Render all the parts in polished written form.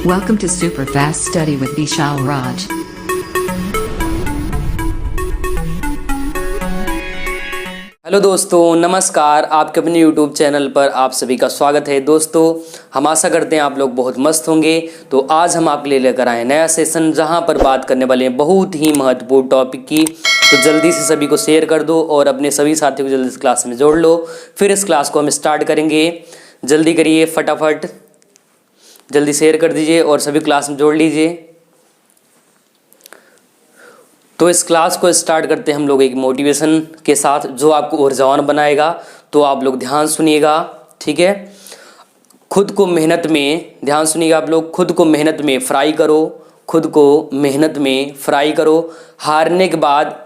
Welcome to Super Fast Study with Vishal Raj. Hello दोस्तों, नमस्कार। आपके अपने YouTube चैनल पर आप सभी का स्वागत है। दोस्तों, हम आशा करते हैं आप लोग बहुत मस्त होंगे। तो आज हम आपके लिए लेकर आए नया सेशन, जहां पर बात करने वाले हैं बहुत ही महत्वपूर्ण टॉपिक की। तो जल्दी से सभी को शेयर कर दो और अपने सभी साथियों को जल्दी इस क्लास में जोड़ लो। फिर इस क्लास को हम स्टार्ट करेंगे। जल्दी करिए, फटाफट जल्दी शेयर कर दीजिए और सभी क्लास में जोड़ लीजिए। तो इस क्लास को स्टार्ट करते हैं हम लोग एक मोटिवेशन के साथ, जो आपको ऊर्जावान बनाएगा। तो आप लोग ध्यान सुनिएगा, ठीक है। खुद को मेहनत में, ध्यान सुनिएगा आप लोग, खुद को मेहनत में फ्राई करो, खुद को मेहनत में फ्राई करो। हारने के बाद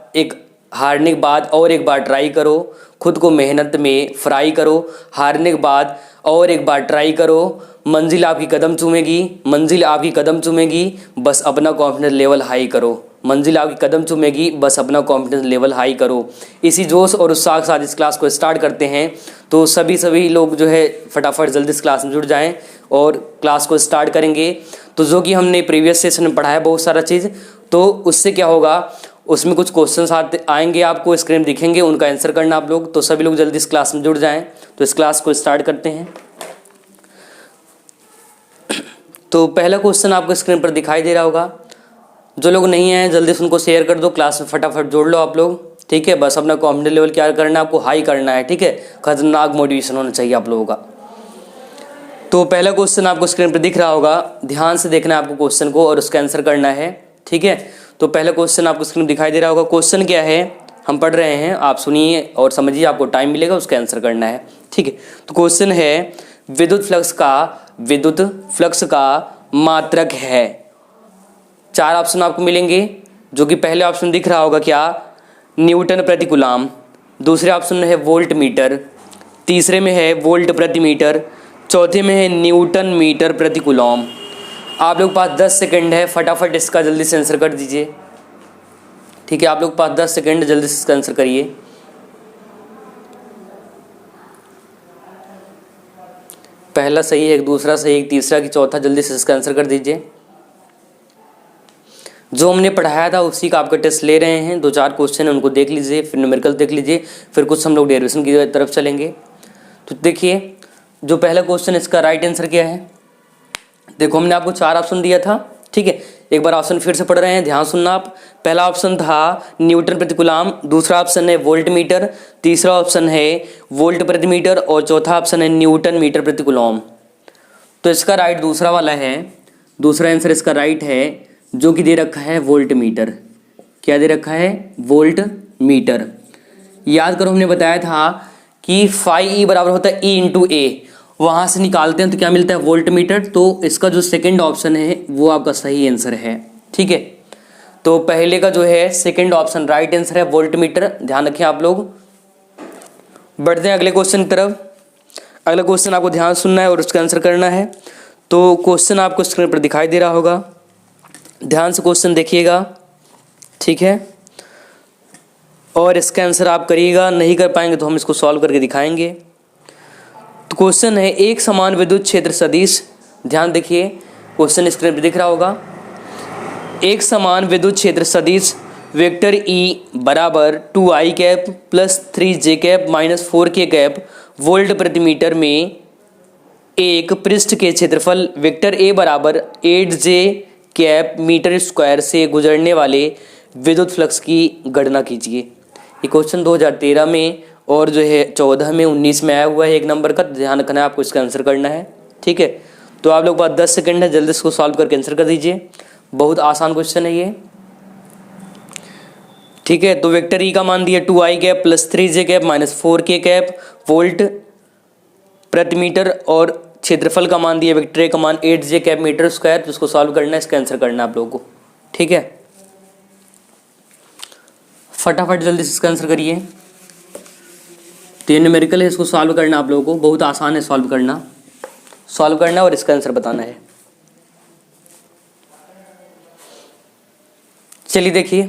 और एक बार ट्राई करो। खुद को मेहनत में फ्राई करो, हारने के बाद और एक बार ट्राई करो। मंजिल आपकी कदम चूमेगी, मंजिल आपकी कदम चूमेगी, बस अपना कॉन्फिडेंस लेवल हाई करो। मंजिल आपकी कदम चूमेगी, बस अपना कॉन्फिडेंस लेवल हाई करो। इसी जोश और उत्साह के साथ इस क्लास को स्टार्ट करते हैं। तो सभी लोग जो है फटाफट जल्दी इस क्लास में जुड़ जाएं और क्लास को स्टार्ट करेंगे। तो जो कि हमने प्रीवियस सेशन में पढ़ा है बहुत सारा चीज़, तो उससे क्या होगा, उसमें कुछ क्वेश्चन आएंगे, आपको स्क्रीन दिखेंगे, उनका आंसर करना आप लोग। तो सभी लोग जल्दी इस क्लास में जुड़ जाएं। तो इस क्लास को स्टार्ट करते हैं। तो पहला क्वेश्चन आपको स्क्रीन पर दिखाई दे रहा होगा। जो लोग नहीं हैं जल्दी से उनको शेयर कर दो, क्लास में फटाफट जोड़ लो आप लोग, ठीक है। बस अपना कॉन्फिडेंस लेवल क्या करना है, आपको हाई करना है, ठीक है। खतरनाक मोटिवेशन होना चाहिए आप लोगों का। तो पहला क्वेश्चन आपको स्क्रीन पर दिख रहा होगा, ध्यान से देखना है आपको क्वेश्चन को और उसका आंसर करना है, ठीक है। तो पहला क्वेश्चन आपको स्क्रीन पर दिखाई दे रहा होगा। क्वेश्चन क्या है हम पढ़ रहे हैं, आप सुनिए और समझिए, आपको टाइम मिलेगा उसका आंसर करना है, ठीक है। तो क्वेश्चन है, विद्युत फ्लक्स का मात्रक है। चार ऑप्शन आपको मिलेंगे, जो कि पहले ऑप्शन दिख रहा होगा क्या, न्यूटन प्रति कूलम। दूसरे ऑप्शन में है वोल्ट मीटर, तीसरे में है वोल्ट प्रति मीटर, चौथे में है न्यूटन मीटर प्रति कूलम। आप लोग पास 10 सेकंड है, फटाफट इसका जल्दी से आंसर कर दीजिए, ठीक है। आप लोग पास 10 सेकंड, जल्दी से इसका आंसर करिए। पहला सही है, एक दूसरा सही, एक तीसरा की चौथा, जल्दी से इसका आंसर कर दीजिए। जो हमने पढ़ाया था उसी का आपका टेस्ट ले रहे हैं। 2-4 क्वेश्चन है, उनको देख लीजिए, फिर न्यूमेरिकल देख लीजिए, फिर कुछ हम लोग डेरिवेशन की तरफ चलेंगे। तो देखिए, जो पहला क्वेश्चन इसका राइट आंसर क्या है। देखो, हमने आपको 4 ऑप्शन दिया था, ठीक है। एक बार ऑप्शन फिर से पढ़ रहे हैं, ध्यान सुनना आप। पहला ऑप्शन था न्यूटन प्रति कूलम, दूसरा ऑप्शन है वोल्ट मीटर, तीसरा ऑप्शन है वोल्ट प्रति मीटर और चौथा ऑप्शन है न्यूटन मीटर प्रति कूलम। तो इसका राइट दूसरा वाला है, दूसरा आंसर इसका राइट है, जो कि दे रखा है वोल्ट मीटर। क्या दे रखा है, वोल्ट मीटर। याद करो, हमने बताया था कि फाई ई बराबर होता है ई इंटू ए, वहाँ से निकालते हैं तो क्या मिलता है, वोल्ट मीटर। तो इसका जो सेकंड ऑप्शन है वो आपका सही आंसर है, ठीक है। तो पहले का जो है सेकंड ऑप्शन राइट आंसर है, वोल्ट मीटर। ध्यान रखें आप लोग। बढ़ते हैं अगले क्वेश्चन की तरफ। अगला क्वेश्चन आपको ध्यान सुनना है और उसका आंसर करना है। तो क्वेश्चन आपको स्क्रीन पर दिखाई दे रहा होगा, ध्यान से क्वेश्चन देखिएगा, ठीक है। और इसका आंसर आप करिएगा, नहीं कर पाएंगे तो हम इसको सॉल्व करके दिखाएंगे। तो क्वेश्चन है, एक समान विद्युत क्षेत्र सदिश, ध्यान देखिए, क्वेश्चन स्क्रीन पर दिख रहा होगा। एक समान विद्युत क्षेत्र सदिश वेक्टर ई बराबर 2i cap plus 3j cap minus 4k cap volt प्रति मीटर में एक पृष्ठ के क्षेत्रफल वेक्टर ए बराबर 8j कैप मीटर स्क्वायर से गुजरने वाले विद्युत फ्लक्स की गणना कीजिए। ये क्वेश्चन 2013 में और जो है 14 में, 19 में आया हुआ है, 1 नंबर का। ध्यान रखना है, आपको इसका आंसर करना है, ठीक है। तो आप लोग पास 10 सेकंड है, जल्दी इसको सॉल्व करके आंसर कर दीजिए। बहुत आसान क्वेश्चन है ये, ठीक है। तो वेक्टर ई का मान दिया 2i cap plus 3j cap minus 4k cap volt प्रति मीटर और क्षेत्रफल का मान दिया वेक्टर ए का मान 8j कैप मीटर स्क्वायर। तो इसको सॉल्व करना है, इसका आंसर करना है आप लोगों को, ठीक है। फटाफट जल्दी से इसका आंसर करिए। तो ये न्यूमेरिकल है, इसको सॉल्व करना आप लोगों को, बहुत आसान है सॉल्व करना और इसका आंसर बताना है। चलिए देखिए,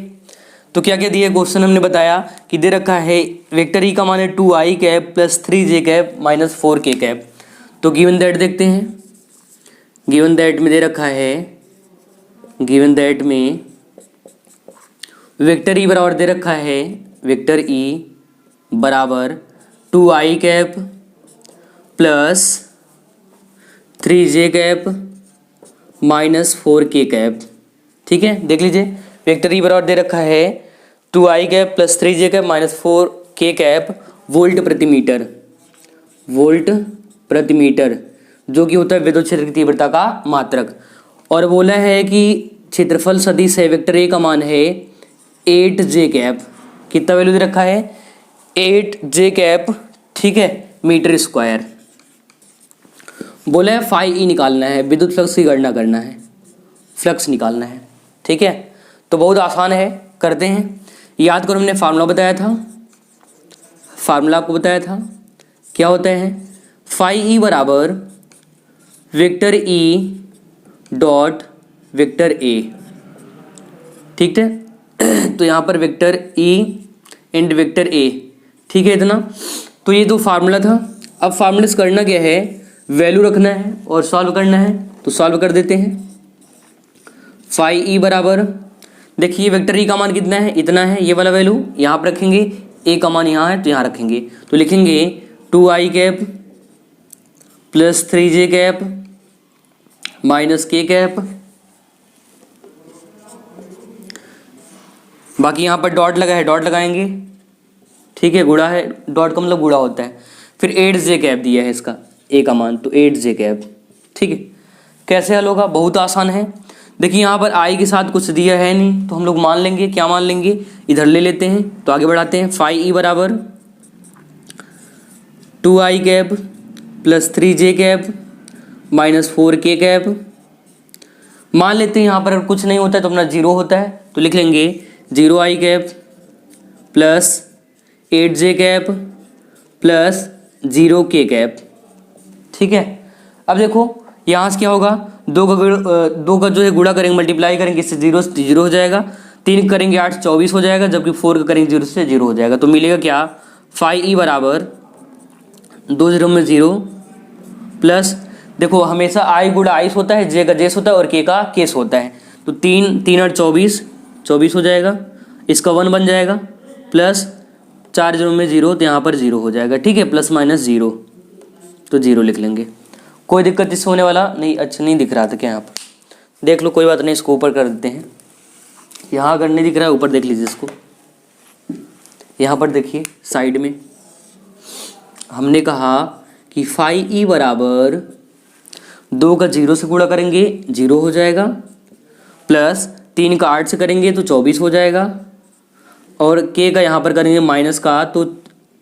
तो क्या क्या दिया क्वेश्चन, हमने बताया कि दे रखा है वेक्टर ई का मान है 2i cap plus 3j cap minus 4k cap. तो गिवन दैट देखते हैं। गिवन दैट में दे रखा है, गिवन दैट में वेक्टर ई बराबर दे रखा है, वेक्टर ई बराबर 2i cap plus 3j cap minus 4k cap. ठीक है, देख लीजिए वेक्टर ई बराबर दे रखा है 2i cap plus 3j cap minus 4k cap volt प्रति मीटर, वोल्ट प्रति मीटर, जो कि होता है विद्युत क्षेत्र की तीव्रता का मात्रक। और बोला है कि क्षेत्रफल सदिश है, वेक्टर ए का मान है 8j कैप, कितना वैल्यू दे रखा है 8j कैप, ठीक है, मीटर स्क्वायर। बोला है फाई ई निकालना है, विद्युत फ्लक्स की गणना करना है, फ्लक्स निकालना है। ठीक है, तो बहुत आसान है, करते हैं। याद करो हमने फार्मूला बताया था, फार्मूला आपको बताया था क्या होता है, फाई ई बराबर vector E dot vector A. ठीक है, तो यहाँ पर vector E and vector A, ठीक है इतना। तो ये दो फार्मूला था। अब फार्मूले से करना क्या है, वैल्यू रखना है और सॉल्व करना है, तो सॉल्व कर देते हैं। फाई ई बराबर, देखिए वेक्टर ई का मान कितना है, इतना है, ये वाला वैल्यू यहाँ पर रखेंगे, ए का मान यहाँ है तो यहाँ रखेंगे, तो लिखेंगे 2i cap plus 3j cap minus k cap, बाकी यहाँ पर डॉट लगा है, डॉट लगाएंगे, ठीक है, गुणा है, डॉट का मतलब गुणा होता है। फिर 8j कैप दिया है इसका ए का मान, तो 8j कैप। ठीक है, कैसे हल होगा, बहुत आसान है। देखिए यहाँ पर आई के साथ कुछ दिया है नहीं, तो हम लोग मान लेंगे, क्या मान लेंगे, इधर ले लेते हैं, तो आगे बढ़ाते हैं। फाई ई बराबर 2i cap plus 3j cap minus 4k cap. मान लेते हैं यहाँ पर कुछ नहीं होता है तो अपना जीरो होता है, तो लिख लेंगे 0i cap plus 8j cap plus 0k cap. ठीक है, अब देखो यहाँ से क्या होगा, दो का जो है गुणा करेंगे, मल्टीप्लाई करेंगे, इससे जीरो से जीरो हो जाएगा, 3 करेंगे 8 24 हो जाएगा, जबकि 4 का करेंगे 0 से 0 हो जाएगा। तो मिलेगा क्या, फाई ई बराबर 2 0 में 0 प्लस, देखो हमेशा आई गुणा आइस होता है, जे का जेस होता है और के का केस होता है, तो 3 8 24 हो जाएगा, इसका 1 बन जाएगा, प्लस 4 0 में 0, तो यहाँ पर 0 हो जाएगा। ठीक है, प्लस माइनस 0, तो 0 लिख लेंगे। कोई दिक्कत इससे होने वाला नहीं, अच्छा नहीं दिख रहा था क्या यहाँ पर, देख लो, कोई बात नहीं, इसको ऊपर कर देते हैं। यहाँ अगर नहीं दिख रहा है ऊपर देख लीजिए इसको, यहाँ पर देखिए साइड में हमने कहा कि फाई ई बराबर 2 का 0 से गुणा करेंगे 0 हो जाएगा, प्लस 3 का 8 से करेंगे तो 24 हो जाएगा, और के का यहाँ पर करेंगे माइनस का, तो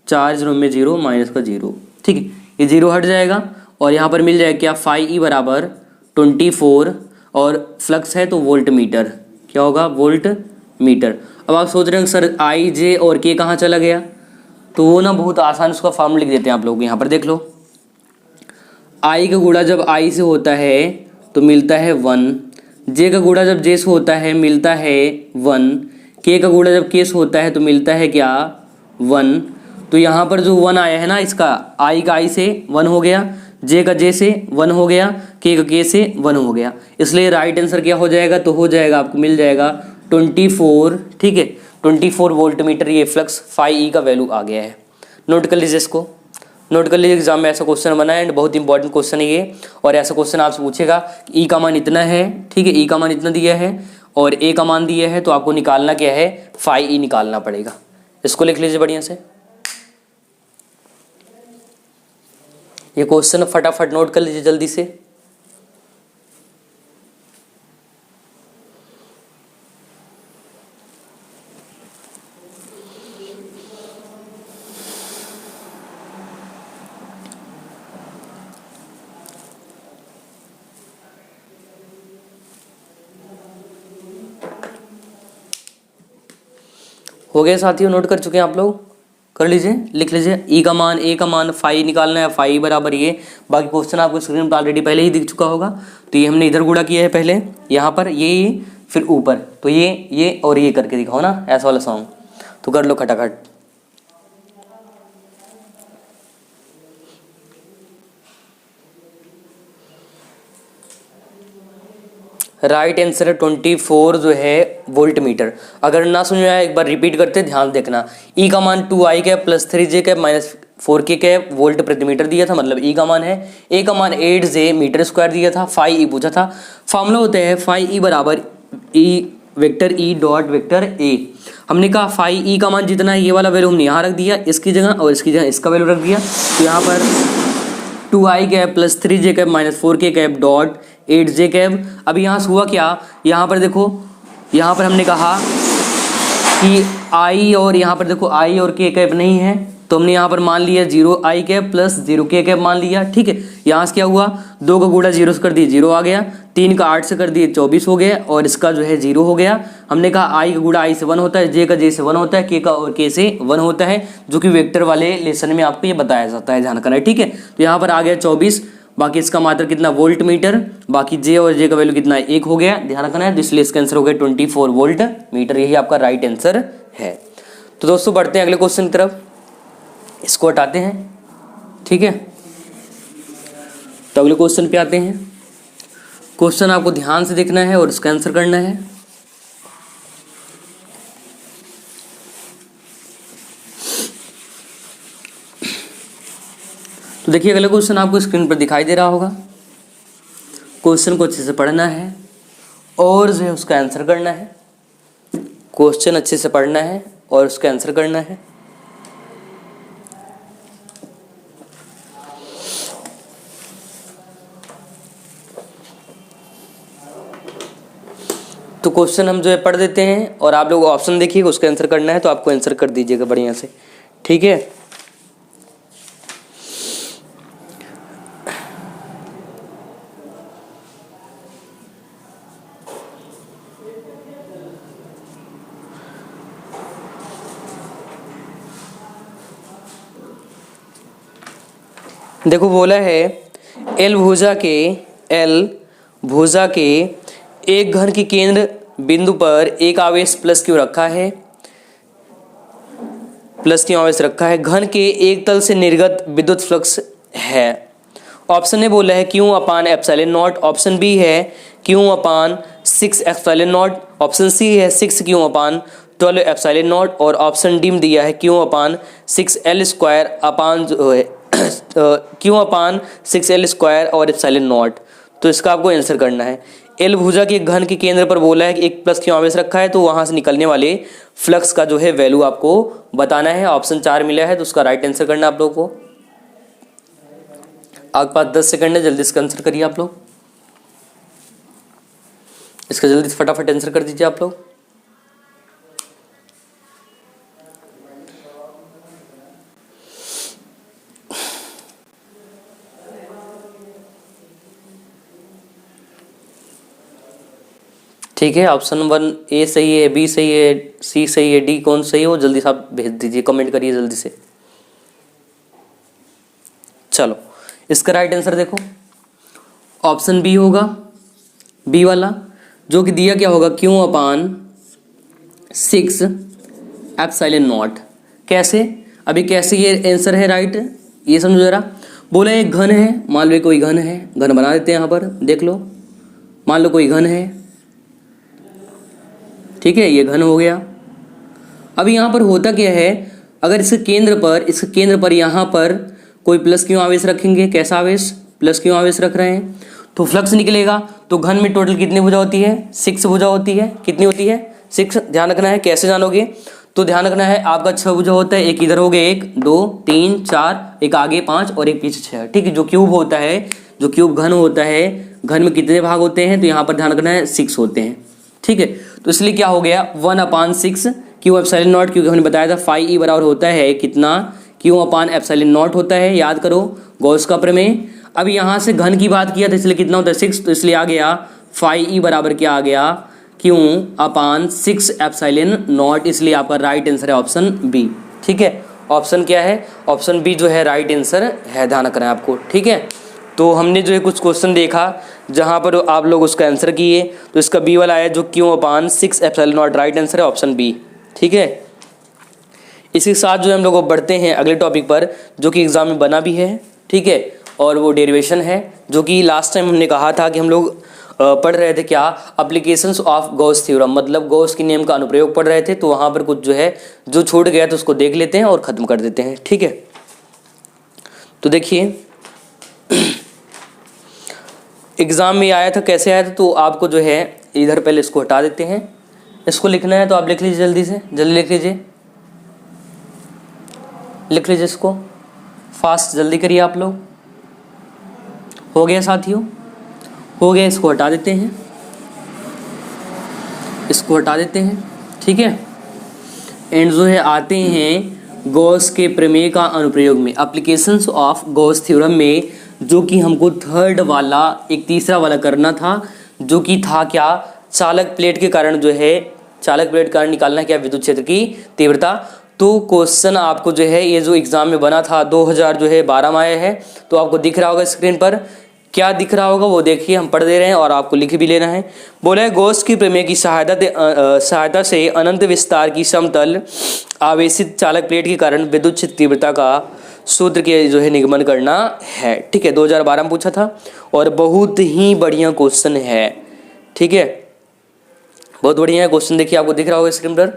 4 0 में 0 माइनस का 0। ठीक है, ये 0 हट जाएगा और यहाँ पर मिल जाएगा क्या, फाई ई बराबर 24, और फ्लक्स है तो वोल्ट मीटर, क्या होगा, वोल्ट मीटर। अब आप सोच रहे हैं सर आई जे और के कहाँ चला गया, तो वो ना बहुत आसान, उसका फॉर्मूला लिख देते हैं आप लोग, यहाँ पर देख लो, आई का गुणा जब आई से होता है तो मिलता है 1, जे का गुणा जब जे से होता है मिलता है 1, के का गुणा जब के से होता है तो मिलता है क्या, 1। तो यहाँ पर जो 1 आया है ना, इसका आई का आई से 1 हो गया, जे का जे से 1 हो गया, के का के से 1 हो गया, इसलिए राइट आंसर क्या हो जाएगा, तो हो जाएगा आपको मिल जाएगा 24। ठीक है, 24 वोल्ट मीटर ये फ्लक्स फाई ई का वैल्यू आ गया है। नोट कर लीजिए इसको, नोट कर लीजिए, एग्जाम में ऐसा क्वेश्चन बना है एंड बहुत इंपॉर्टेंट क्वेश्चन है ये, और ऐसा क्वेश्चन आपसे पूछेगा ई का मान इतना है, ठीक है, ई का मान इतना दिया है और ए का मान दिया है, तो आपको निकालना क्या है, फाई ई निकालना पड़ेगा। इसको लिख लीजिए बढ़िया से, ये क्वेश्चन फटाफट नोट कर लीजिए जल्दी से। हो गए साथियों, नोट कर चुके हैं आप लोग, कर लीजिए, लिख लीजिए, ई का मान, ए का मान, फाई निकालना है, फाई बराबर ये, बाकी क्वेश्चन आपको स्क्रीन पर ऑलरेडी पहले ही दिख चुका होगा। तो ये हमने इधर गुणा किया है पहले, यहाँ पर ये फिर ऊपर, तो ये और ये करके दिखाओ ना, ऐसा वाला सॉन्ग, तो कर लो खटाखट। राइट आंसर है 24 जो है वोल्ट मीटर। अगर ना समझ में आया एक बार रिपीट करते ध्यान देखना। ई का मान 2i cap plus 3j cap minus 4k cap volt प्रति मीटर दिया था, मतलब ई का मान है। ए का मान 8j मीटर स्क्वायर दिया था, फाई ई पूछा था। फॉर्मूला होता है फाई ई बराबर E vector E dot vector A. हमने कहा फाई ई का मान जितना है ये वाला वैल्यू हमने यहाँ रख दिया इसकी जगह, और इसकी जगह इसका वैल्यू रख दिया। तो यहाँ पर 2i cap plus 3j cap minus 4k cap dot 8j cap. अब यहाँ से हुआ क्या, यहाँ पर देखो, यहाँ पर हमने कहा कि i और यहाँ पर देखो i और k कैप नहीं है, तो हमने यहाँ पर मान लिया 0i cap plus 0k cap मान लिया। ठीक है, यहाँ से क्या हुआ, 2 का गुणा 0 से कर दिए 0 आ गया, 3 का 8 से कर दिए 24 हो गया, और इसका जो है 0 हो गया। हमने कहा i का गुणा i से 1 होता है, j का j से 1 होता है, k का और k से 1 होता है, जो कि वेक्टर वाले लेसन में आपको ये बताया जाता है, ध्यान रखना है। ठीक है, तो यहाँ पर आ गया 24, बाकी इसका मात्रा कितना वोल्ट मीटर, बाकी j और j का वैल्यू कितना 1 हो गया, ध्यान रखना है। तो इसलिए इसका आंसर हो गया 24 वोल्ट मीटर, यही आपका राइट आंसर है। तो दोस्तों बढ़ते हैं अगले क्वेश्चन की तरफ, इसको हटाते हैं। ठीक है, तो अगले क्वेश्चन पे आते हैं। क्वेश्चन आपको ध्यान से देखना है और इसका आंसर करना है। तो देखिए अगला क्वेश्चन आपको स्क्रीन पर दिखाई दे रहा होगा। क्वेश्चन को अच्छे से पढ़ना है और जो है उसका आंसर करना है। क्वेश्चन अच्छे से पढ़ना है और उसका आंसर करना है। तो क्वेश्चन हम जो है पढ़ देते हैं और आप लोग ऑप्शन देखिएगा, उसका आंसर करना है, तो आपको आंसर कर दीजिएगा बढ़िया से। ठीक है, देखो बोला है एल भुजा के एक घन की केंद्र बिंदु पर एक आवेश प्लस क्यू रखा है, प्लस क्यू आवेश रखा है। घन के एक तल से निर्गत विद्युत फ्लक्स है। ऑप्शन ए बोला है Q upon epsilon naught, option B है Q upon 6 epsilon naught, option C है 6 क्यू अपान 12 एप्सिलॉन नॉट, और ऑप्शन डी में दिया है क्यू अपान 6l स्क्वायर अपान जो है क्यू अपान 6l स्क्वायर और एप्सिलॉन नॉट। तो इसका आपको आंसर करना है। एल भुजा के घन के केंद्र पर बोला है कि एक प्लस क्यू आवेश रखा है, तो वहां से निकलने वाले फ्लक्स का जो है वैल्यू आपको बताना है। ऑप्शन 4 मिला है, तो उसका राइट आंसर करना है आप लोगों को। आपके पास 10 सेकंड है, जल्दी इसका आंसर करिए आप लोग। इसका जल्दी फटाफट आंसर कर दीजिए आप लोग। ठीक है, ऑप्शन 1 ए सही है, बी सही है, सी सही है, डी कौन सही है वो जल्दी से आप भेज दीजिए, कमेंट करिए जल्दी से। चलो इसका राइट आंसर देखो, ऑप्शन बी होगा, बी वाला, जो कि दिया क्या होगा क्यू अपान 6 एप्सिलॉन नॉट। कैसे, अभी कैसे ये आंसर है राइट, ये समझो जरा। बोला एक घन है, मान लो कोई घन है, घन बना देते हैं यहाँ पर, देख लो, मान लो कोई घन है। ठीक है, ये घन हो गया। अब यहाँ पर होता क्या है, अगर इसके केंद्र पर यहाँ पर कोई प्लस क्यू आवेश रखेंगे, कैसा आवेश, प्लस क्यू आवेश रख रहे हैं, तो फ्लक्स निकलेगा। तो घन में टोटल कितनी भुजा होती है, 6 भुजा होती है। कितनी होती है, 6। ध्यान रखना है, कैसे जानोगे, तो ध्यान रखना है आपका 6 भुजा होता है, एक इधर हो गए, 1 2 3 4, एक आगे 5 और एक पीछे 6। ठीक है, जो क्यूब होता है, जो क्यूब घन होता है, घन में कितने भाग होते हैं, तो यहाँ पर ध्यान रखना है 6 होते हैं। ठीक है, तो इसलिए क्या हो गया 1/6 क्यू एप्सिलॉन नॉट, क्योंकि हमने बताया था फाई ई बराबर होता है कितना, क्यू अपान एप्सिलॉन नॉट होता है, याद करो गॉस का प्रमेय। अब यहाँ से घन की बात किया था, इसलिए कितना होता है 6, तो इसलिए आ गया फाई ई बराबर क्या आ गया, क्यू अपान 6 एप्सिलॉन नॉट, इसलिए आपका राइट आंसर है ऑप्शन बी। ठीक है, ऑप्शन क्या है, ऑप्शन बी जो है राइट आंसर है, ध्यान रखना है आपको। ठीक है, तो हमने जो है कुछ क्वेश्चन देखा जहाँ पर आप लोग उसका आंसर किए, तो इसका बी वाला है जो Q upon 6 epsilon not, right answer है ऑप्शन बी। ठीक है, इसी के साथ जो हम लोग बढ़ते हैं अगले टॉपिक पर, जो कि एग्जाम में बना भी है। ठीक है, और वो डेरिवेशन है, जो कि लास्ट टाइम हमने कहा था कि हम लोग पढ़ रहे थे क्या, एप्लीकेशंस ऑफ गॉस थ्योरम, मतलब गॉस के नियम का अनुप्रयोग पढ़ रहे थे। तो वहाँ पर कुछ जो है जो छूट गया तो उसको देख लेते हैं और ख़त्म कर देते हैं, ठीक है। तो देखिए एग्ज़ाम में आया था, कैसे आया था, तो आपको जो है इधर पहले इसको हटा देते हैं, इसको लिखना है तो आप लिख लीजिए, जल्दी से जल्दी लिख लीजिए, लिख लीजिए इसको फास्ट, जल्दी करिए आप लोग। हो गया साथियों, हो गया, इसको हटा देते हैं, इसको हटा देते हैं, ठीक है। एंड जो है आते हैं गॉस के प्रमेय का अनुप्रयोग में, एप्लीकेशंस ऑफ गॉस थ्योरम में, जो कि हमको थर्ड वाला एक तीसरा वाला करना था, जो कि था क्या, चालक प्लेट के कारण जो है, चालक प्लेट कारण निकालना क्या, विद्युत क्षेत्र की तीव्रता। तो क्वेश्चन आपको जो है ये जो एग्जाम में बना था 2012 में आया है, तो आपको दिख रहा होगा स्क्रीन पर, क्या दिख रहा होगा वो देखिए, हम पढ़ दे रहे हैं और आपको लिख भी लेना है। बोला है गॉस की प्रमेय की सहायता से अनंत विस्तार की समतल आवेशित चालक प्लेट के कारण विद्युत क्षेत्र तीव्रता का सूत्र के जो है निगमन करना है, ठीक है। 2012 में पूछा था और बहुत ही बढ़िया क्वेश्चन है, ठीक है, बहुत बढ़िया है क्वेश्चन। देखिए आपको दिख रहा होगा स्क्रीन पर,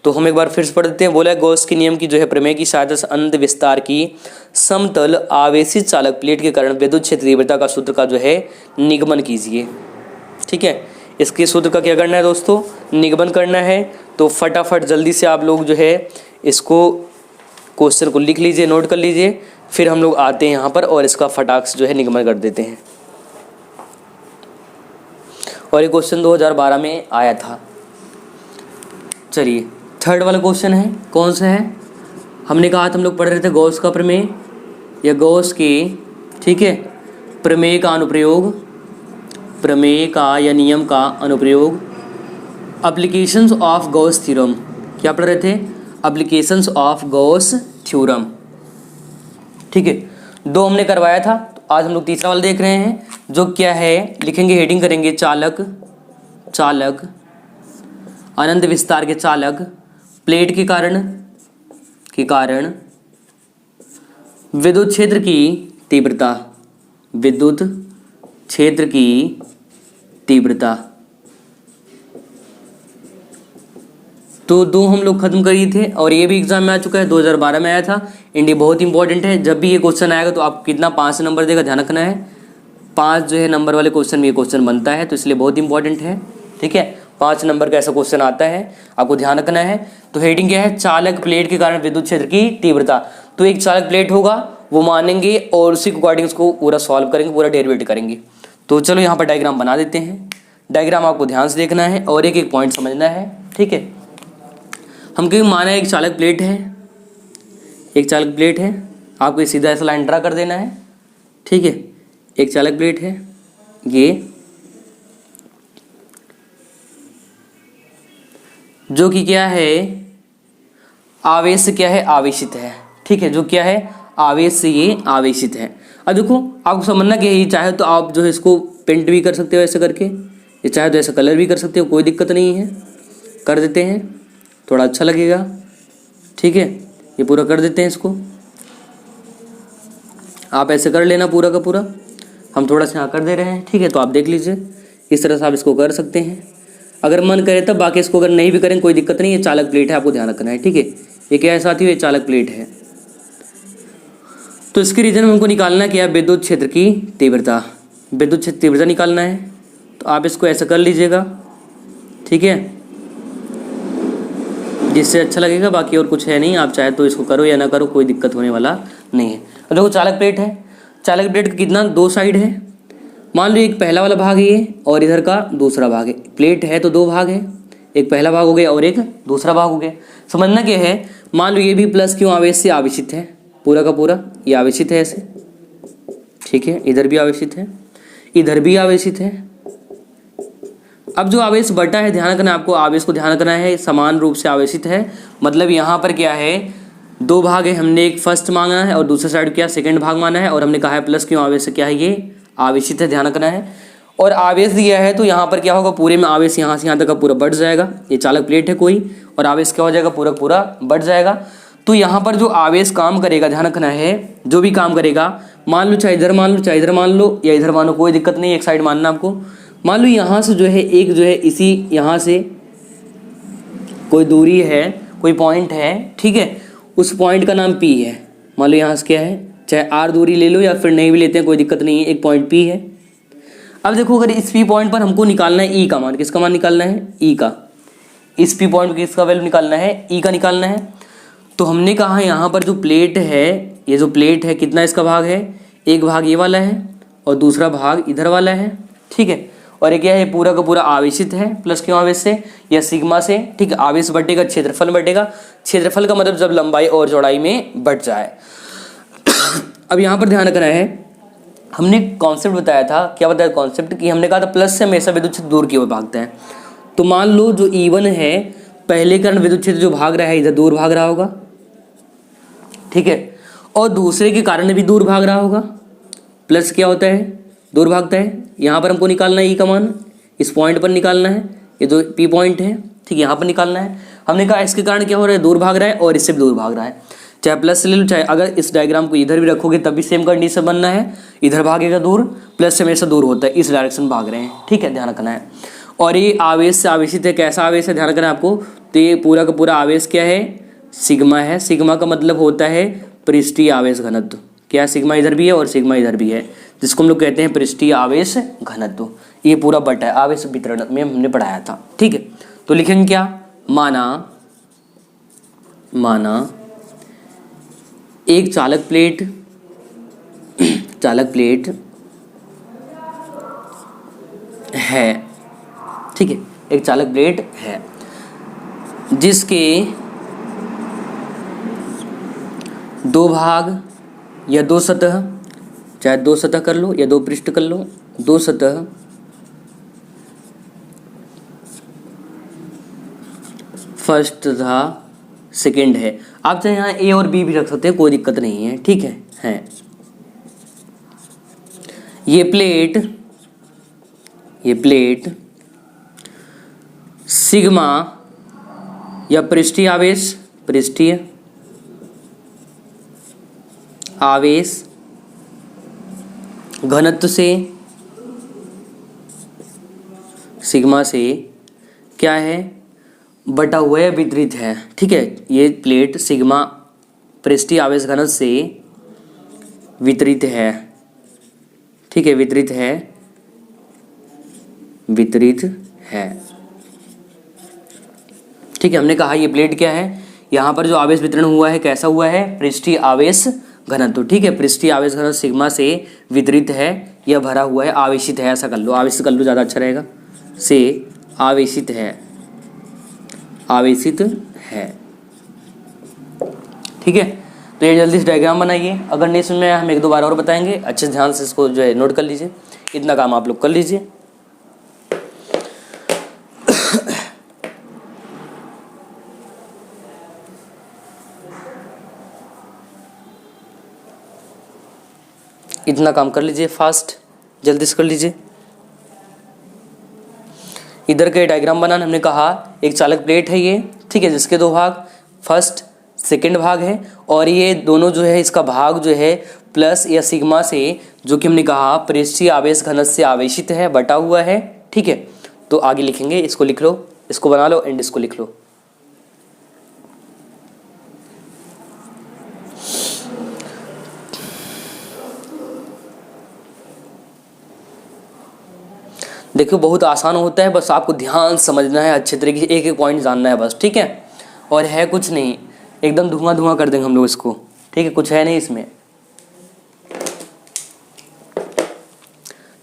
तो हम एक बार फिर से पढ़ देते हैं। बोला है गॉस के नियम की जो है प्रमेय की सहायता से अनंत विस्तार की समतल आवेशित चालक प्लेट के कारण विद्युत क्षेत्र तीव्रता का सूत्र का जो है निगमन कीजिए, ठीक है। इसके सूत्र का क्या करना है दोस्तों, निगमन करना है। तो फटाफट जल्दी से आप लोग जो है इसको क्वेश्चन को लिख लीजिए, नोट कर लीजिए, फिर हम लोग आते हैं यहाँ पर और इसका फटाक से जो है निगमन कर देते हैं। और ये क्वेश्चन 2012 में आया था। चलिए थर्ड वाला क्वेश्चन है, कौन सा है, हमने कहा था हम लोग पढ़ रहे थे गॉस का प्रमेय या गॉस के, ठीक है, प्रमेय का अनुप्रयोग, प्रमेय का या नियम का अनुप्रयोग, एप्लीकेशंस ऑफ गॉस थ्योरम, क्या पढ़ रहे थे, एप्लीकेशंस ऑफ गॉस थ्योरम, ठीक है। दो हमने करवाया था, तो आज हम लोग तीसरा वाला देख रहे हैं, जो क्या है, लिखेंगे, हेडिंग करेंगे, चालक, चालक अनंत विस्तार के चालक प्लेट के कारण विद्युत क्षेत्र की तीव्रता, विद्युत क्षेत्र की तीव्रता। तो दो हम लोग खत्म करी थे और ये भी एग्जाम में आ चुका है, 2012 में आया था। इंडिया बहुत इंपॉर्टेंट है, जब भी ये क्वेश्चन आएगा तो आप कितना 5 नंबर देगा, ध्यान रखना है। 5 जो है नंबर वाले क्वेश्चन में ये क्वेश्चन बनता है, तो इसलिए बहुत इंपॉर्टेंट है, ठीक है। 5 नंबर का ऐसा क्वेश्चन आता है, आपको ध्यान रखना है। तो हेडिंग क्या है, चालक प्लेट के कारण विद्युत क्षेत्र की तीव्रता। तो एक चालक प्लेट होगा, वो मानेंगे और उसी अकॉर्डिंग उसको पूरा सॉल्व करेंगे, पूरा डेरिवेट करेंगे। तो चलो यहाँ पर डायग्राम बना देते हैं। डायग्राम आपको ध्यान से देखना है और एक एक पॉइंट समझना है, ठीक है। हम कहीं माना एक चालक प्लेट है, एक चालक प्लेट है, आपको सीधा ऐसा लाइन ड्रा कर देना है, ठीक है। एक चालक प्लेट है, ये जो कि क्या है, आवेश क्या है, आवेशित है, ठीक है। जो क्या है, आवेश से ये आवेशित है। अब देखो आपको समझना क्या है, ये चाहे तो आप जो है इसको पेंट भी कर सकते हो ऐसे करके, ये चाहे तो ऐसा कलर भी कर सकते हो, कोई दिक्कत नहीं है, कर देते हैं, थोड़ा अच्छा लगेगा, ठीक है। ये पूरा कर देते हैं, इसको आप ऐसे कर लेना पूरा का पूरा, हम थोड़ा सा यहाँ कर दे रहे हैं, ठीक है। तो आप देख लीजिए, इस तरह से आप इसको कर सकते हैं, अगर मन करे तब, बाकी इसको अगर नहीं भी करें कोई दिक्कत नहीं है। चालक प्लेट है, आपको ध्यान रखना है, ठीक है। ये क्या है साथियों, ये चालक प्लेट है। तो इसके रीजन में हमको निकालना क्या है, विद्युत क्षेत्र की तीव्रता, विद्युत क्षेत्र तीव्रता निकालना है। तो आप इसको ऐसा कर लीजिएगा, ठीक है, जिससे अच्छा लगेगा, बाकी और कुछ है नहीं। आप चाहे तो इसको करो या ना करो, कोई दिक्कत होने वाला नहीं है। अब देखो चालक प्लेट है, चालक प्लेट का कितना, 2 साइड है। मान लो एक पहला वाला भाग है ये और इधर का दूसरा भाग है। प्लेट है तो 2 भाग है, एक पहला भाग हो गया और एक दूसरा भाग हो गया। समझना क्या है, मान लो ये भी प्लस क्यों आवेश से आवेशित है, पूरा का पूरा ये आवेशित है ऐसे, ठीक है। इधर भी आवेशित है, इधर भी आवेशित है। अब जो आवेश बटा है, ध्यान रखना, आपको आवेश को ध्यान रखना है, समान रूप से आवेशित है। मतलब यहाँ पर क्या है, 2 भाग है, हमने एक फर्स्ट मांगा है और दूसरा साइड क्या सेकंड भाग माना है, और हमने कहा है प्लस क्यों आवेश से क्या है, ये आवेशित है, ध्यान रखना है। और आवेश दिया है तो यहाँ पर क्या होगा, पूरे में आवेश यहाँ से यहाँ तक का पूरा बढ़ जाएगा। ये चालक प्लेट है कोई, और आवेश क्या हो जाएगा, पूरा पूरा बढ़ जाएगा। तो यहाँ पर जो आवेश काम करेगा, ध्यान रखना है, जो भी काम करेगा, मान लो चाहे इधर मान लो, चाहे इधर मान लो या इधर मान लो, कोई दिक्कत नहीं, एक साइड मानना आपको। मान लो यहाँ से जो है एक जो है इसी यहाँ से कोई दूरी है, कोई पॉइंट है, ठीक है, उस पॉइंट का नाम P है। मान लो यहाँ से क्या है, चाहे R दूरी ले लो या फिर नहीं भी लेते हैं कोई दिक्कत नहीं है, एक पॉइंट P है। अब देखो अगर इस P पॉइंट पर हमको निकालना है E का मान, किसका मान निकालना है, E का। इस P पॉइंट पर किसका वैल्यू निकालना है, E का निकालना है। तो हमने कहा यहाँ पर जो प्लेट है, ये जो प्लेट है कितना इसका भाग है, एक भाग ये वाला है और दूसरा भाग इधर वाला है, ठीक है। और ये क्या है, पूरा का पूरा आवेशित है, प्लस क्यों आवेश से या सिग्मा से, ठीक है। आवेश बटेगा क्षेत्रफल बटेगा, क्षेत्रफल का मतलब जब लंबाई और चौड़ाई में बढ़ जाए। अब यहाँ पर ध्यान रखना है, हमने कॉन्सेप्ट बताया था, क्या बताया कॉन्सेप्ट, कि हमने कहा था प्लस से हमेशा विद्युत क्षेत्र दूर की ओर भागता है। तो मान लो जो E1 है, पहले कारण विद्युत क्षेत्र जो भाग रहा है इधर दूर भाग रहा होगा, ठीक है, और दूसरे के कारण भी दूर भाग रहा होगा। प्लस क्या होता है, दूर भागता है। यहाँ पर हमको निकालना है E का मान, इस पॉइंट पर निकालना है, ये जो P पॉइंट है, ठीक, यहाँ पर निकालना है। हमने कहा इसके कारण क्या हो रहा है, दूर भाग रहा है और इससे भी दूर भाग रहा है। चाहे प्लस से ले लो, चाहे अगर इस डायग्राम को इधर भी रखोगे तब भी सेम कंडीशन बनना है, इधर भागेगा दूर, प्लस से हमेशा दूर होता है, इस डायरेक्शन भाग रहे हैं, ठीक है, ध्यान रखना है। और ये आवेश से आवेशित है, कैसा आवेश है ध्यान रखना है आपको। तो ये पूरा का पूरा आवेश क्या है, सिग्मा है। सिग्मा का मतलब होता है पृष्ठीय आवेश घनत्व। क्या सिग्मा इधर भी है और सिग्मा इधर भी है, जिसको हम लोग कहते हैं पृष्ठीय आवेश घनत्व। ये पूरा बटा है, आवेश वितरण में हमने पढ़ाया था, ठीक है। तो लिखेंगे क्या, माना एक चालक प्लेट है, ठीक है, एक चालक प्लेट है जिसके दो भाग या दो सतह, चाहे दो सतह कर लो या दो पृष्ठ कर लो, दो सतह फर्स्ट तथा सेकेंड है। आप चाहे यहाँ A और B भी रख सकते हैं, कोई दिक्कत नहीं है, ठीक है। ये प्लेट सिग्मा या पृष्ठीय आवेश घनत्व से, सिग्मा से क्या है, बटा हुआ है, वितरित है, ठीक है। ये प्लेट सिग्मा पृष्ठीय आवेश घनत्व से वितरित है, ठीक है, वितरित है, ठीक है। हमने कहा ये प्लेट क्या है, यहाँ पर जो आवेश वितरण हुआ है कैसा हुआ है, पृष्ठीय आवेश घनत्व, ठीक है। पृष्ठीय आवेश घनत्व सिग्मा से वितरित है या भरा हुआ है, आवेशित है, ऐसा कर लो, आवेशित कर लो ज़्यादा अच्छा रहेगा, से आवेशित है, ठीक है। तो ये जल्दी से डायग्राम बनाइए, अगर नहीं समझ में आया हम एक दो बार और बताएंगे, अच्छे ध्यान से इसको जो है नोट कर लीजिए, इतना काम आप लोग कर लीजिए। इतना काम कर लीजिए, फास्ट जल्दी से कर लीजिए। इधर के डायग्राम बनाना, हमने कहा एक चालक प्लेट है ये, ठीक है, जिसके दो भाग, फर्स्ट सेकंड भाग है, और ये दोनों जो है इसका भाग जो है प्लस या सिग्मा से, जो कि हमने कहा पृष्ठीय आवेश घनत्व से आवेशित है, बटा हुआ है, ठीक है। तो आगे लिखेंगे, इसको लिख लो, इसको बना लो एंड इसको लिख लो। देखो बहुत आसान होता है, बस आपको ध्यान समझना है, अच्छे तरीके से एक एक पॉइंट जानना है बस, ठीक है। और है कुछ नहीं, एकदम धुआं धुआं कर देंगे हम लोग इसको, ठीक है, कुछ है नहीं इसमें।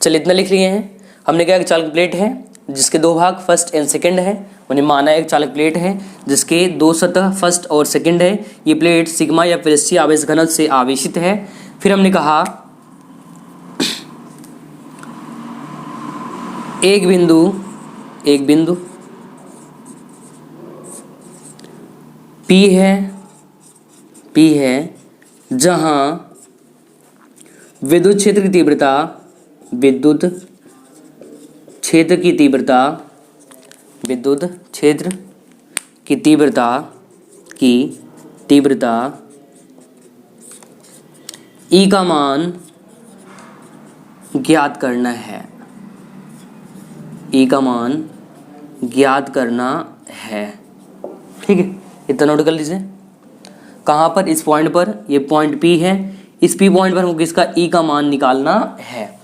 चलिए इतना लिख लिए हैं हमने। क्या एक चालक प्लेट है जिसके दो भाग फर्स्ट एंड सेकंड है, उन्हें माना एक चालक प्लेट है जिसके दो सतह फर्स्ट और सेकंड है। ये प्लेट सिग्मा या पृष्ठीय आवेश घनत्व से आवेशित है। फिर हमने कहा एक बिंदु P है जहां विद्युत क्षेत्र की तीव्रता E का मान ज्ञात करना है। ई का मान ज्ञात करना है। ठीक है, इतना नोट कर लीजिए। कहाँ पर? इस पॉइंट पर, ये पॉइंट पी है, इस पी पॉइंट पर हमको किसका ई का मान निकालना है,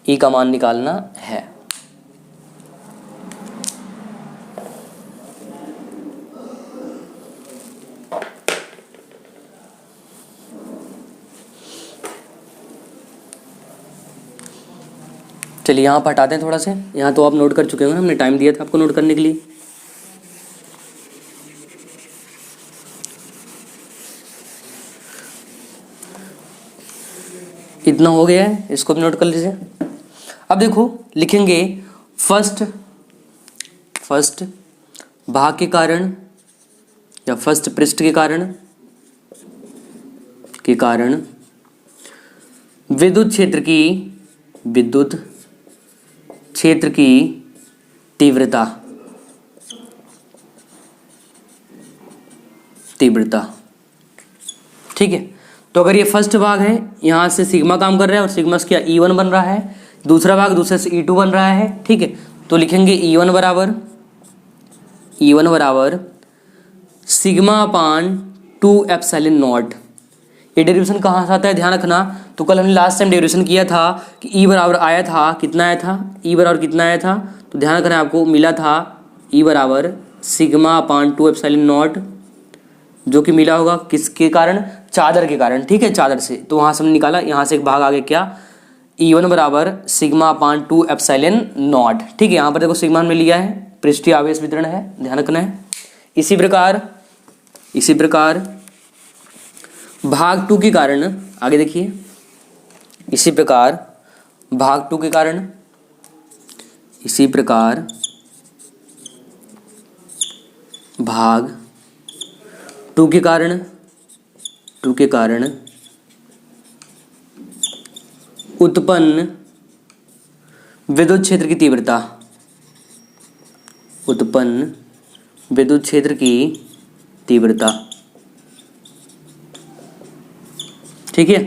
ई का मान निकालना है। चलिए यहाँ पर हटाते हैं थोड़ा से, यहाँ तो आप नोट कर चुके हो ना, हमने टाइम दिया था आपको नोट करने के लिए। इतना हो गया है, इसको भी नोट कर लीजिए। अब देखो लिखेंगे फर्स्ट भाग के कारण या फर्स्ट पृष्ठ के कारण विद्युत क्षेत्र की तीव्रता। ठीक है, तो अगर ये फर्स्ट भाग है, यहाँ से सिग्मा काम कर रहा है और सिग्मा से क्या E1 बन रहा है, दूसरा भाग दूसरे से E2 बन रहा है। ठीक है, तो लिखेंगे E1 बराबर सिग्मा अपान 2 एप्सिलॉन नॉट। ये डेरिवेशन कहाँ से आता है ध्यान रखना। तो कल हमने लास्ट टाइम डेरिवेशन किया था कि E बराबर आया था, कितना आया था, E बराबर कितना आया था, तो ध्यान रखना आपको मिला था E बराबर सिग्मा अपान 2 एप्सिलॉन नॉट, जो कि मिला होगा किसके कारण, चादर के कारण। ठीक है, चादर से, तो वहाँ से हमने निकाला, यहाँ से एक भाग आगे क्या, E1 बराबर सिग्मा अपान 2 एप्सिलॉन नॉट। ठीक है, यहाँ पर देखो सिग्मा हमने लिया है, पृष्ठीय आवेश वितरण है, ध्यान रखना है। इसी प्रकार भाग 2 के कारण, आगे देखिए, इसी प्रकार भाग 2 के कारण उत्पन्न विद्युत क्षेत्र की तीव्रता। ठीक है,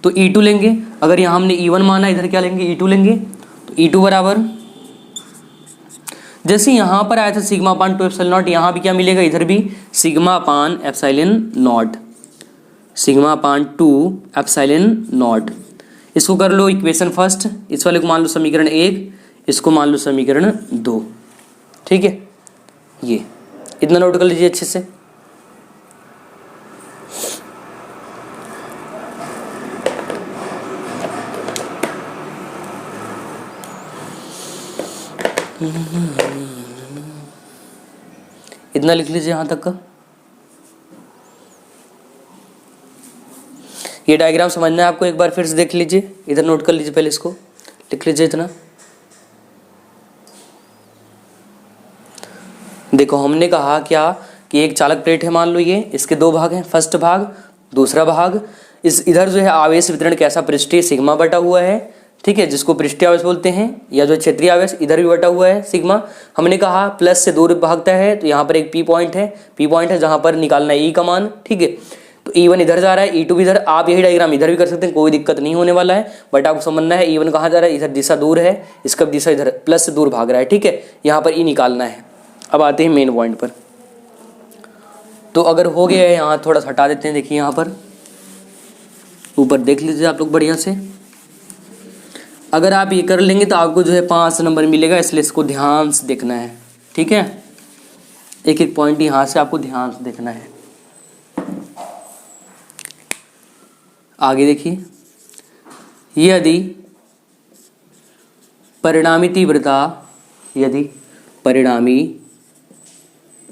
तो E2 लेंगे, अगर यहाँ हमने E1 माना, इधर क्या लेंगे, E2 लेंगे। तो E2 बराबर, जैसे यहाँ पर आया था सिग्मा अपान 2 एप्सिलॉन नॉट, यहाँ भी क्या मिलेगा, इधर भी sigma upon two epsilon not. इसको कर लो इक्वेशन फर्स्ट, इस वाले को मान लो समीकरण 1, इसको मान लो समीकरण 2। ठीक है, ये इतना नोट कर लीजिए अच्छे से। इतना लिख लीजिए यहाँ तक का। ये डायग्राम समझना है आपको, एक बार फिर से देख लीजिए, इधर नोट कर लीजिए, पहले इसको लिख लीजिए इतना। देखो हमने कहा क्या कि एक चालक प्लेट है, मान लो ये, इसके दो भाग हैं, फर्स्ट भाग दूसरा भाग। इस इधर जो है आवेश वितरण कैसा, पृष्ठीय सिग्मा बटा हुआ है। ठीक है, जिसको पृष्ठीय आवेश बोलते हैं, या जो क्षेत्रीय आवेश इधर भी बटा हुआ है सिग्मा। हमने कहा प्लस से दूर भागता है, तो यहाँ पर एक पी पॉइंट है जहाँ पर निकालना है ई का मान। ठीक है, तो E1 इधर जा रहा है, E2 भी इधर, आप यही डायग्राम इधर भी कर सकते हैं, कोई दिक्कत नहीं होने वाला है। बट आपको समझना है E1 कहाँ जा रहा है, इधर दिशा दूर है, इसका दिशा इधर प्लस से दूर भाग रहा है। ठीक है, यहाँ पर E निकालना है। अब आते हैं मेन पॉइंट पर। तो अगर हो गया है, यहाँ थोड़ा सा हटा देते हैं, देखिए यहाँ पर ऊपर देख लीजिए आप लोग बढ़िया से। अगर आप ये कर लेंगे तो आपको जो है 5 नंबर मिलेगा, इसलिए इसको ध्यान से देखना है। ठीक है, एक एक पॉइंट यहाँ से आपको ध्यान से देखना है। आगे देखिए, यदि परिणामी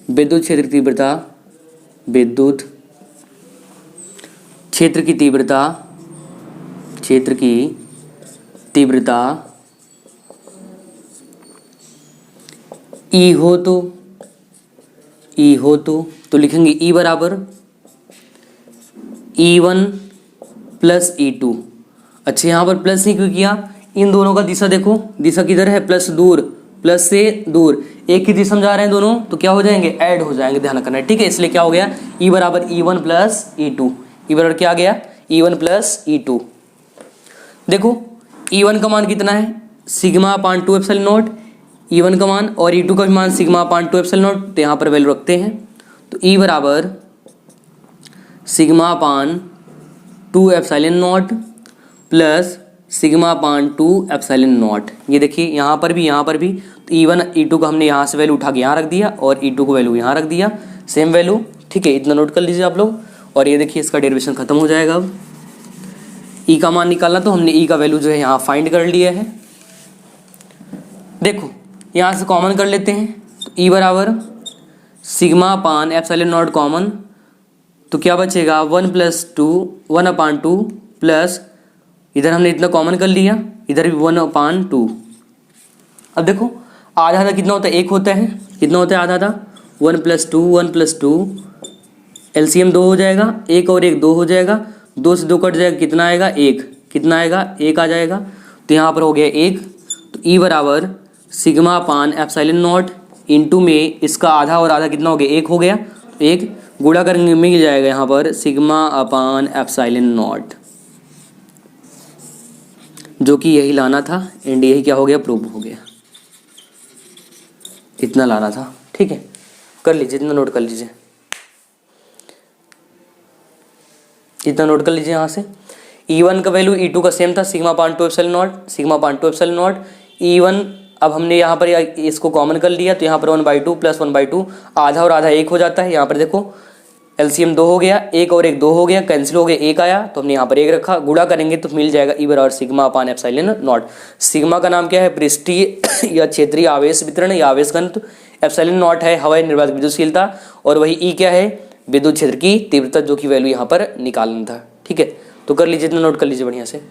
विद्युत क्षेत्र की तीव्रता E हो तो लिखेंगे E बराबर E1 प्लस E2। अच्छा, यहाँ पर प्लस नहीं क्यों किया, इन दोनों का दिशा देखो, दिशा किधर है, प्लस से दूर, एक ही दिशा में जा रहे हैं दोनों, तो क्या हो जाएंगे, ऐड हो जाएंगे, ध्यान रखना है। ठीक है, इसलिए क्या हो गया, E बराबर E1 प्लस E2। E बराबर क्या आ गया, E1 प्लस E2। देखो E1 का मान कितना है, sigma upon 2 epsilon not, E1 का मान और E2 का भी मान सिग्मा अपान 2 एप्सिलॉन नॉट, तो यहाँ पर वैल्यू रखते हैं। तो E बराबर sigma upon 2 epsilon not plus sigma upon 2 epsilon not. ये देखिए यहाँ पर भी तो E1 E2 का हमने यहाँ से वैल्यू उठा के यहाँ रख दिया और E2 को वैल्यू यहाँ रख दिया, सेम वैल्यू, ठीक है। इतना नोट कर लीजिए आप लोग। और ये देखिए इसका डेरिवेशन खत्म हो जाएगा। अब E का मान निकालना, तो हमने E का वैल्यू जो है यहाँ फाइंड कर लिया है। देखो यहाँ से कॉमन कर लेते हैं, तो E बराबर sigma upon epsilon not common, तो क्या बचेगा 1 अपान 2 प्लस इधर हमने इतना कॉमन कर लिया, इधर भी 1 अपान 2। अब देखो आधा आधा कितना होता है, 1 होता है, कितना होता है आधा आधा 1 + 2 एलसीएम 2 हो जाएगा, 1 और 1 2 हो जाएगा, 2 से 2 कट जाएगा, कितना आएगा 1, कितना आएगा 1 आ जाएगा। तो यहाँ पर हो गया 1। तो E बराबर sigma upon epsilon not into में इसका आधा और आधा कितना हो गया 1 हो गया, 1 गुणा करेंगे मिल जाएगा यहाँ पर सिग्मा अपान एप्सिलॉन नॉट, जो कि यही लाना था एंड यही क्या हो गया प्रूव हो गया, इतना लाना था, ठीक है। कर लीजिए, इतना नोट कर लीजिए, इतना नोट कर लीजिए यहाँ से। E1 का वैल्यू E2 का सेम था sigma upon 2 epsilon not. E1 अब हमने यहाँ पर इसको कॉमन कर लिया, तो यहाँ पर 1/2 + 1/2 आधा और आधा 1 हो जाता है। यहाँ पर देखो एलसीएम 2 हो गया, 1 और 1 2 हो गया, कैंसिल हो गया, 1 आया, तो हमने यहाँ पर 1 रखा, गुणा करेंगे तो मिल जाएगा E बराबर sigma upon epsilon not. Sigma का नाम क्या है, पृष्ठीय या क्षेत्रीय आवेश वितरण या आवेश घनत्व, एप्सिलॉन नॉट है हवाई निर्वात विद्युतशीलता, और वही E क्या है, विद्युत क्षेत्र की तीव्रता, जो कि वैल्यू यहाँ पर निकालना था, ठीक है। तो कर लीजिए, इतना नोट कर लीजिए बढ़िया से।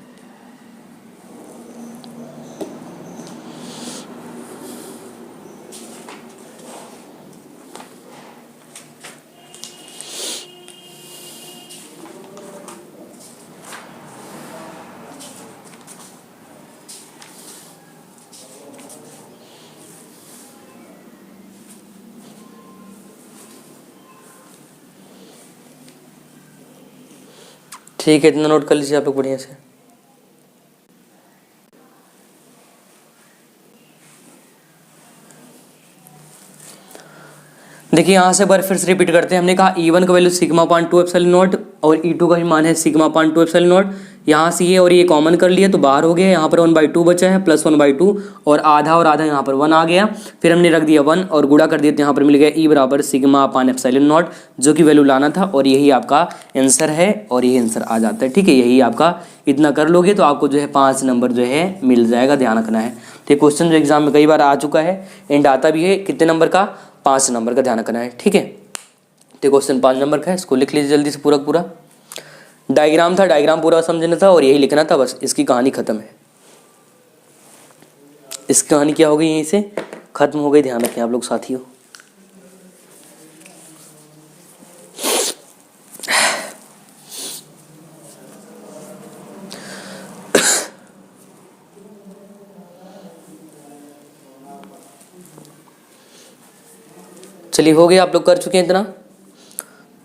ठीक है, इतना नोट कर लीजिए आप लोग बढ़िया से। देखिए यहाँ से बार फिर से रिपीट करते हैं। हमने कहा E1 का वैल्यू सिग्मा अपान 2 एप्सिलॉन नॉट और E2 का भी मान है सिग्मा अपान 2 एप्सिलॉन नॉट। यहाँ से ये और ये कॉमन कर लिया तो बाहर हो गया, यहाँ पर 1/2 बचा है प्लस 1/2 और आधा यहाँ पर 1 आ गया, फिर हमने रख दिया 1 और गुणा कर दिया, तो यहाँ पर मिल गया E बराबर सिग्मा अपान एप्सिलॉन नॉट, जो कि वैल्यू लाना था, और यही आपका आंसर है और यही आंसर आ जाता है, ठीक है। यही आपका इतना कर लोगे तो आपको जो है 5 नंबर जो है मिल जाएगा, ध्यान रखना है। तो क्वेश्चन जो एग्जाम में कई बार आ चुका है एंड आता भी है, कितने नंबर का, 5 नंबर का, ध्यान रखना है, ठीक है। तो क्वेश्चन 5 नंबर का है, इसको लिख लीजिए जल्दी से पूरा डायग्राम था, डायग्राम पूरा समझना था और यही लिखना था, बस इसकी कहानी खत्म है। इसकी कहानी क्या हो गई, यहीं से खत्म हो गई, ध्यान रखें आप लोग साथियों। चलिए हो गया, आप लोग कर चुके हैं इतना।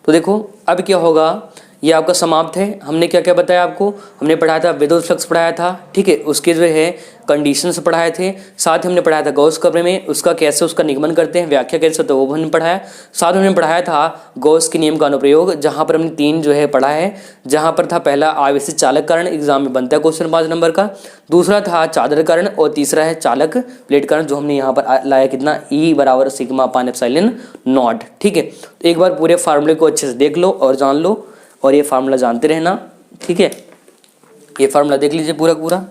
तो देखो अब क्या होगा, ये आपका समाप्त है। हमने क्या क्या बताया आपको, हमने पढ़ाया था विद्युत फ्लक्स पढ़ाया था, ठीक है, उसके जो है कंडीशंस पढ़ाए थे, साथ ही हमने पढ़ाया था गॉस के बारे में, उसका कैसे उसका निगमन करते हैं, व्याख्या कैसे होता है वो हमने पढ़ाया। साथ में हमने पढ़ाया था गॉस के नियम का अनुप्रयोग, जहाँ पर हमने 3 जो है पढ़ा है, जहाँ पर था पहला आवेशित चालक कारण, एग्जाम में बनता है क्वेश्चन 5 नंबर का, दूसरा था चादर कारण और तीसरा है चालक प्लेट कारण, जो हमने यहाँ पर लाया कितना, E बराबर सिग्मा अपान एप्सिलॉन नॉट, ठीक है। तो एक बार पूरे फार्मूले को अच्छे से देख लो और जान लो, और ये फार्मूला जानते रहना, ठीक है। ये फार्मूला देख लीजिए पूरा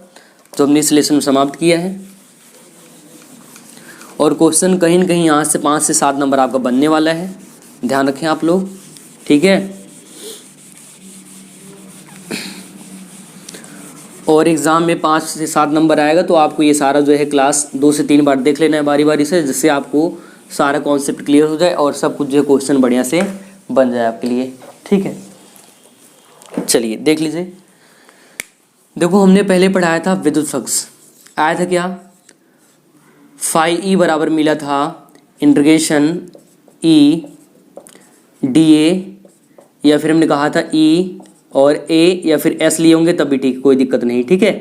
जो हमने इस लेसन में समाप्त किया है, और क्वेश्चन कहीं न कहीं यहाँ से 5 से 7 नंबर आपका बनने वाला है, ध्यान रखें आप लोग, ठीक है। और एग्ज़ाम में 5 से 7 नंबर आएगा तो आपको ये सारा जो है क्लास 2 से 3 बार देख लेना है बारी बारी से, जिससे आपको सारा कॉन्सेप्ट क्लियर हो जाए और सब कुछ जो है क्वेश्चन बढ़िया से बन जाए आपके लिए, ठीक है। चलिए देख लीजिए, देखो हमने पहले पढ़ाया था विद्युत फ्लक्स, आया था क्या, फाई ई बराबर मिला था इंटीग्रेशन E dA, या फिर हमने कहा था E और A या फिर S लिए होंगे तब भी ठीक, कोई दिक्कत नहीं, ठीक है।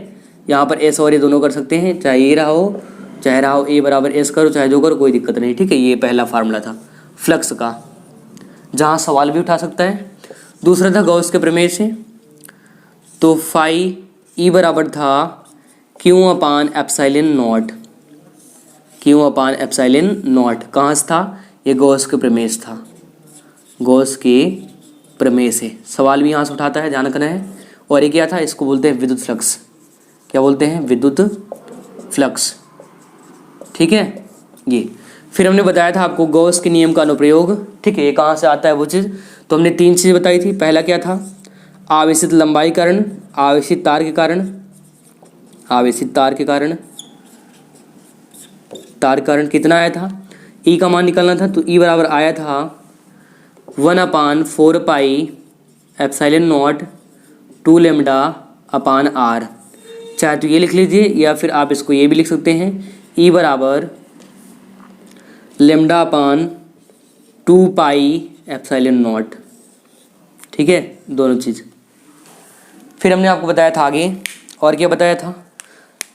यहाँ पर S और A दोनों कर सकते हैं, चाहे ये रहा हो चाहे रहा हो ए बराबर एस करो चाहे जो करो, कोई दिक्कत नहीं, ठीक है। ये पहला फार्मूला था फ्लक्स का, जहाँ सवाल भी उठा सकता है। दूसरा था गॉस के प्रमेय से, तो फाई ई बराबर था Q upon epsilon not, Q upon epsilon not. कहाँ से था? ये गॉस के प्रमेय से था, गॉस के प्रमेय से। सवाल भी यहाँ से उठाता है, ध्यान रखना है। और ये क्या था? इसको बोलते हैं विद्युत फ्लक्स। क्या बोलते हैं? विद्युत फ्लक्स, ठीक है। ये फिर हमने बताया था आपको गॉस के नियम का अनुप्रयोग, ठीक है। ये कहाँ से आता है वो चीज़? तो हमने 3 चीज़ें बताई थी। पहला क्या था? आवेशित लंबाई कारण, आवेशित तार के कारण, आवेशित तार के कारण, तार के कारण कितना आया था? ई का मान निकालना था, तो ई बराबर आया था 1/4 pi epsilon naught 2 lambda upon R. चाहे तो ये लिख लीजिए या फिर आप इसको ये भी लिख सकते हैं, ई बराबर lambda upon 2 pi epsilon not, ठीक है, दोनों चीज़। फिर हमने आपको बताया था आगे, और क्या बताया था?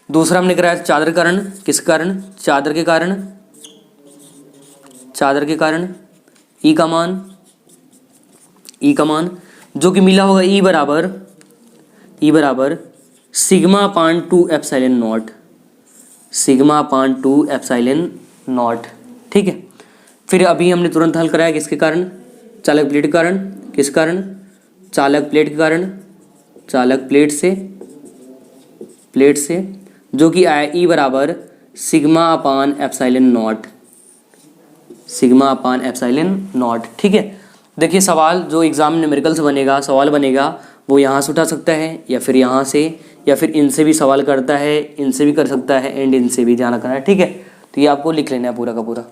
दूसरा हमने कराया था चादर कारण। किस कारण? चादर के कारण, चादर के कारण ई का मान, ई का मान जो कि मिला होगा ई बराबर sigma upon 2 epsilon not, sigma upon 2 epsilon not, ठीक है। फिर अभी हमने तुरंत हल कराया किसके कारण? चालक प्लेट के कारण। किस कारण? चालक प्लेट के कारण, चालक प्लेट से, प्लेट से, जो कि आया ई बराबर sigma upon epsilon not, sigma upon epsilon not, ठीक है। देखिए सवाल जो एग्जाम में न्यूमेरिकल से बनेगा, सवाल बनेगा, वो यहाँ से उठा सकता है या फिर यहाँ से, या फिर इनसे भी सवाल करता है, इनसे भी कर सकता है एंड इनसे भी, ध्यान रखना है, ठीक है। तो ये आपको लिख लेना है पूरा का पूरा।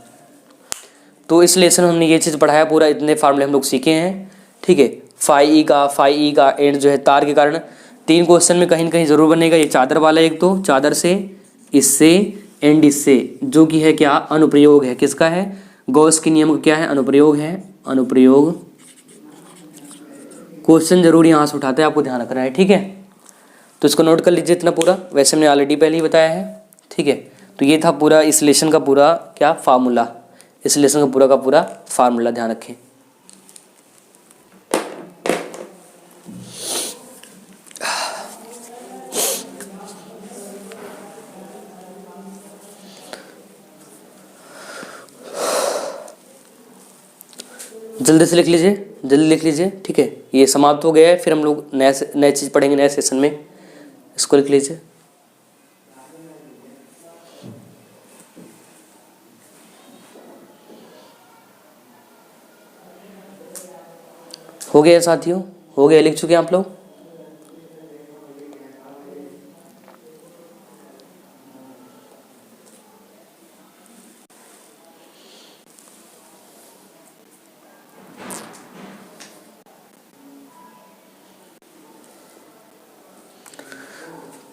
तो इस लेसन में हमने ये चीज़ पढ़ाया पूरा, इतने फार्मूले हम लोग सीखे हैं, ठीक है। फाई ई का एंड जो है तार के कारण। 3 क्वेश्चन में कहीं ना कहीं ज़रूर बनेगा। ये चादर वाला, एक तो चादर से, इससे एंड इससे, जो कि है क्या? अनुप्रयोग है। किसका है? गॉस के नियम का क्या है? अनुप्रयोग है, अनुप्रयोग। क्वेश्चन जरूर यहाँ से उठाते हैं, आपको ध्यान रखना है, ठीक है। तो इसको नोट कर लीजिए इतना पूरा, वैसे हमने ऑलरेडी पहले ही बताया है, ठीक है। तो ये था पूरा इस लेसन का पूरा क्या फार्मूला, इस लेसन का पूरा फार्मूला, ध्यान रखें। जल्दी से लिख लीजिए, जल्दी लिख लीजिए, ठीक है। ये समाप्त हो गया है, फिर हम लोग नए चीज़ पढ़ेंगे नए सेशन में। इसको लिख लीजिए। हो गया साथियों? हो गया? लिख चुके हैं आप लोग?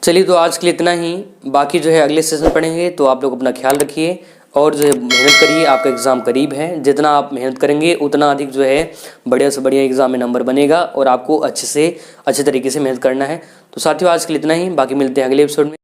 चलिए, तो आज के लिए इतना ही। बाकी जो है अगले सेशन पढ़ेंगे। तो आप लोग अपना ख्याल रखिए और जो है मेहनत करिए, आपका एग्ज़ाम करीब है। जितना आप मेहनत करेंगे उतना अधिक जो है बढ़िया से बढ़िया एग्ज़ाम में नंबर बनेगा और आपको अच्छे तरीके से मेहनत करना है। तो साथियों आज के लिए इतना ही, बाकी मिलते हैं अगले एपिसोड में।